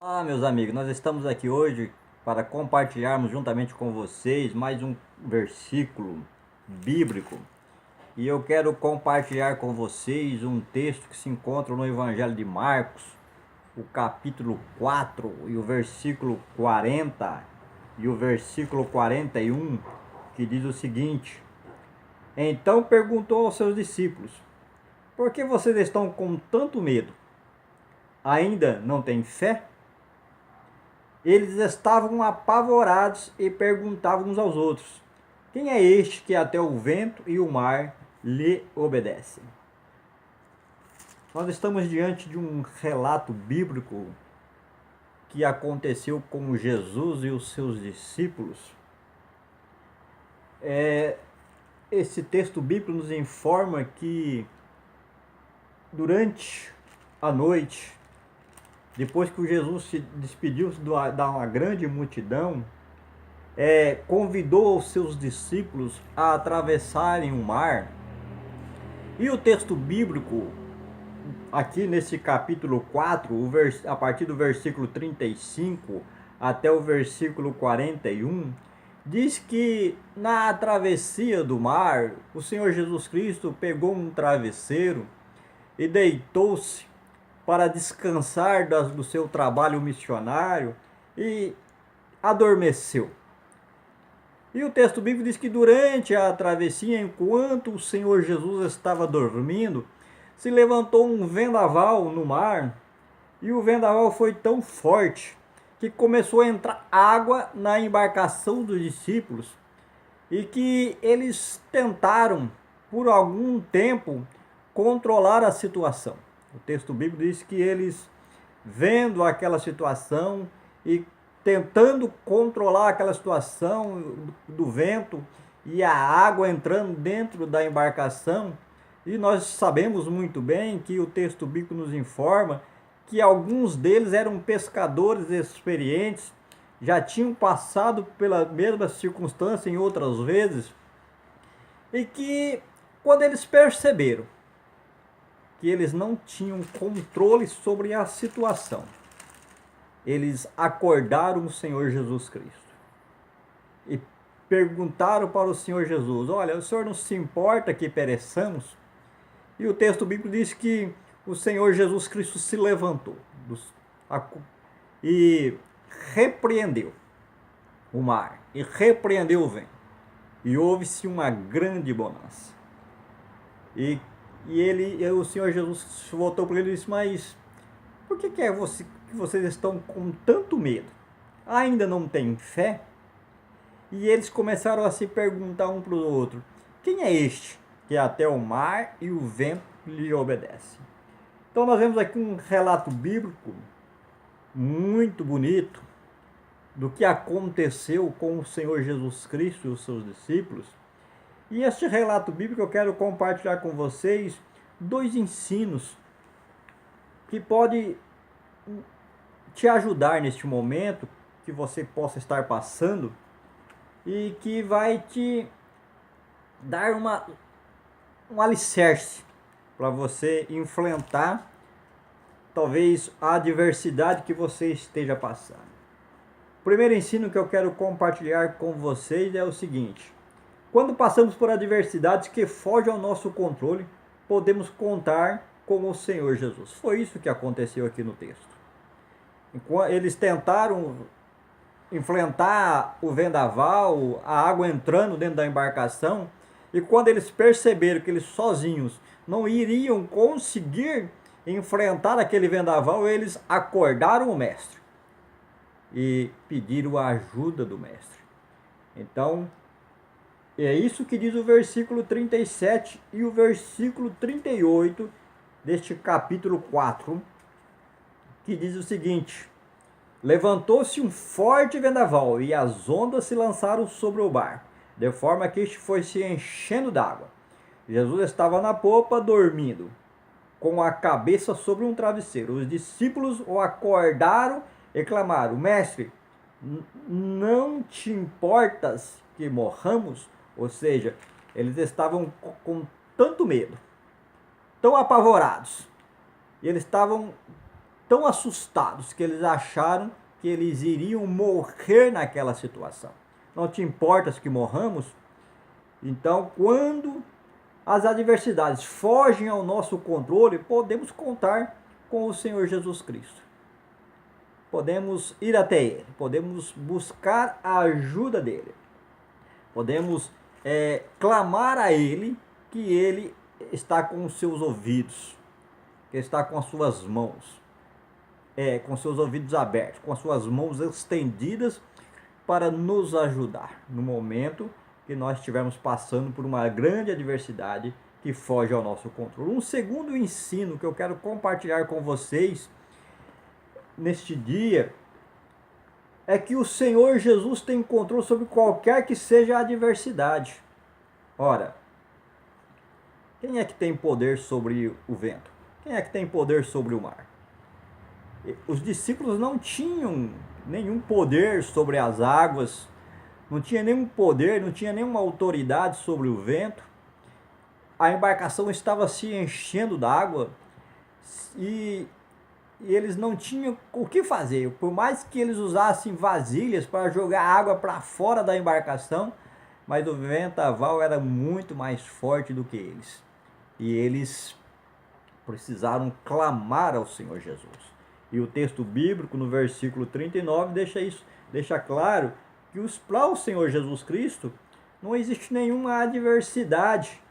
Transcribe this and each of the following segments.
Olá, meus amigos, nós estamos aqui hoje para compartilharmos juntamente com vocês mais um versículo bíblico. E eu quero compartilhar com vocês um texto que se encontra no Evangelho de Marcos, o capítulo 4 e o versículo 40 e o versículo 41, que diz o seguinte: Então perguntou aos seus discípulos: Por que vocês estão com tanto medo? Ainda não têm fé? Eles estavam apavorados e perguntavam uns aos outros: Quem é este que até o vento e o mar lhe obedecem? Nós estamos diante de um relato bíblico que aconteceu com Jesus e os seus discípulos. Esse texto bíblico nos informa que durante a noite, depois que Jesus se despediu da uma grande multidão, convidou os seus discípulos a atravessarem o mar. E o texto bíblico, aqui nesse capítulo 4, a partir do versículo 35 até o versículo 41, diz que na travessia do mar, o Senhor Jesus Cristo pegou um travesseiro e deitou-se para descansar do seu trabalho missionário e adormeceu. E o texto bíblico diz que durante a travessia, enquanto o Senhor Jesus estava dormindo, se levantou um vendaval no mar, e o vendaval foi tão forte que começou a entrar água na embarcação dos discípulos, e que eles tentaram por algum tempo controlar a situação. O texto bíblico diz que eles, vendo aquela situação e tentando controlar aquela situação do vento e a água entrando dentro da embarcação, e nós sabemos muito bem que o texto bíblico nos informa que alguns deles eram pescadores experientes, já tinham passado pela mesma circunstância em outras vezes, e que quando eles perceberam que eles não tinham controle sobre a situação, eles acordaram o Senhor Jesus Cristo e perguntaram para o Senhor Jesus: Olha, o Senhor não se importa que pereçamos? E o texto bíblico diz que o Senhor Jesus Cristo se levantou e repreendeu o mar e repreendeu o vento, e houve-se uma grande bonança. E o Senhor Jesus voltou para ele e disse: Mas por que vocês estão com tanto medo? Ainda não têm fé? E eles começaram a se perguntar um para o outro: Quem é este que até o mar e o vento lhe obedecem? Então nós vemos aqui um relato bíblico muito bonito do que aconteceu com o Senhor Jesus Cristo e os seus discípulos. E este relato bíblico eu quero compartilhar com vocês dois ensinos que podem te ajudar neste momento que você possa estar passando, e que vai te dar um alicerce para você enfrentar talvez a adversidade que você esteja passando. O primeiro ensino que eu quero compartilhar com vocês é o seguinte: quando passamos por adversidades que fogem ao nosso controle, podemos contar com o Senhor Jesus. Foi isso que aconteceu aqui no texto. Eles tentaram enfrentar o vendaval, a água entrando dentro da embarcação, e quando eles perceberam que eles sozinhos não iriam conseguir enfrentar aquele vendaval, eles acordaram o mestre e pediram a ajuda do mestre. Então, é isso que diz o versículo 37 e o versículo 38 deste capítulo 4, que diz o seguinte: Levantou-se um forte vendaval e as ondas se lançaram sobre o barco, de forma que este foi se enchendo d'água. Jesus estava na popa dormindo, com a cabeça sobre um travesseiro. Os discípulos o acordaram e clamaram: Mestre, não te importas que morramos? Ou seja, eles estavam tanto medo, tão apavorados, e eles estavam tão assustados que eles acharam que eles iriam morrer naquela situação. Não te importas que morramos? Então, quando as adversidades fogem ao nosso controle, podemos contar com o Senhor Jesus Cristo. Podemos ir até Ele, podemos buscar a ajuda dEle, podemos clamar a Ele, que Ele está com os seus ouvidos, que está com as suas mãos, com seus ouvidos abertos, com as suas mãos estendidas para nos ajudar no momento que nós estivermos passando por uma grande adversidade que foge ao nosso controle. Um segundo ensino que eu quero compartilhar com vocês neste dia é que o Senhor Jesus tem controle sobre qualquer que seja a adversidade. Ora, quem é que tem poder sobre o vento? Quem é que tem poder sobre o mar? Os discípulos não tinham nenhum poder sobre as águas, não tinha nenhum poder, não tinha nenhuma autoridade sobre o vento. A embarcação estava se enchendo d'água e eles não tinham o que fazer. Por mais que eles usassem vasilhas para jogar água para fora da embarcação, mas o vendaval era muito mais forte do que eles. E eles precisaram clamar ao Senhor Jesus. E o texto bíblico, no versículo 39, deixa claro que para o Senhor Jesus Cristo não existe nenhuma adversidade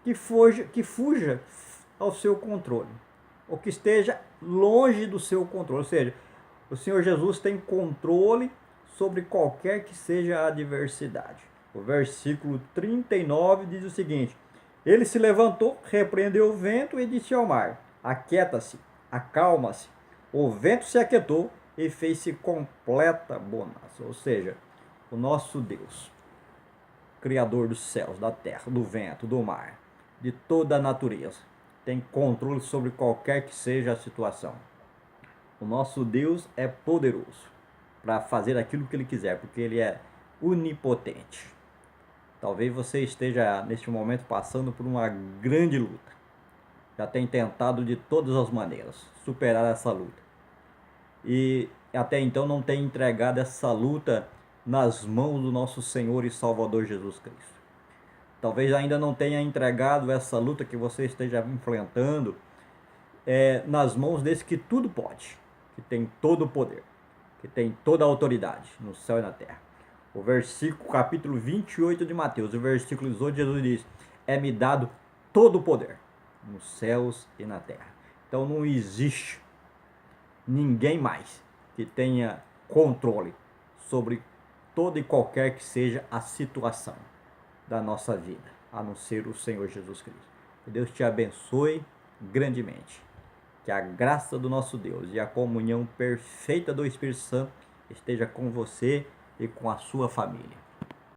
que fuja ao seu controle, ou que esteja longe do seu controle. Ou seja, o Senhor Jesus tem controle sobre qualquer que seja a adversidade. O versículo 39 diz o seguinte: ele se levantou, repreendeu o vento e disse ao mar: aquieta-se, acalma-se. O vento se aquietou e fez-se completa bonança. Ou seja, o nosso Deus, Criador dos céus, da terra, do vento, do mar, de toda a natureza, tem controle sobre qualquer que seja a situação. O nosso Deus é poderoso para fazer aquilo que Ele quiser, porque Ele é onipotente. Talvez você esteja neste momento passando por uma grande luta. Já tem tentado de todas as maneiras superar essa luta. E até então não tem entregado essa luta nas mãos do nosso Senhor e Salvador Jesus Cristo. Talvez ainda não tenha entregado essa luta que você esteja enfrentando nas mãos desse que tudo pode, que tem todo o poder, que tem toda a autoridade no céu e na terra. O versículo, capítulo 28 de Mateus, o versículo 18, Jesus diz: é-me dado todo o poder nos céus e na terra. Então não existe ninguém mais que tenha controle sobre toda e qualquer que seja a situação da nossa vida, a não ser o Senhor Jesus Cristo. Que Deus te abençoe grandemente. Que a graça do nosso Deus e a comunhão perfeita do Espírito Santo esteja com você e com a sua família.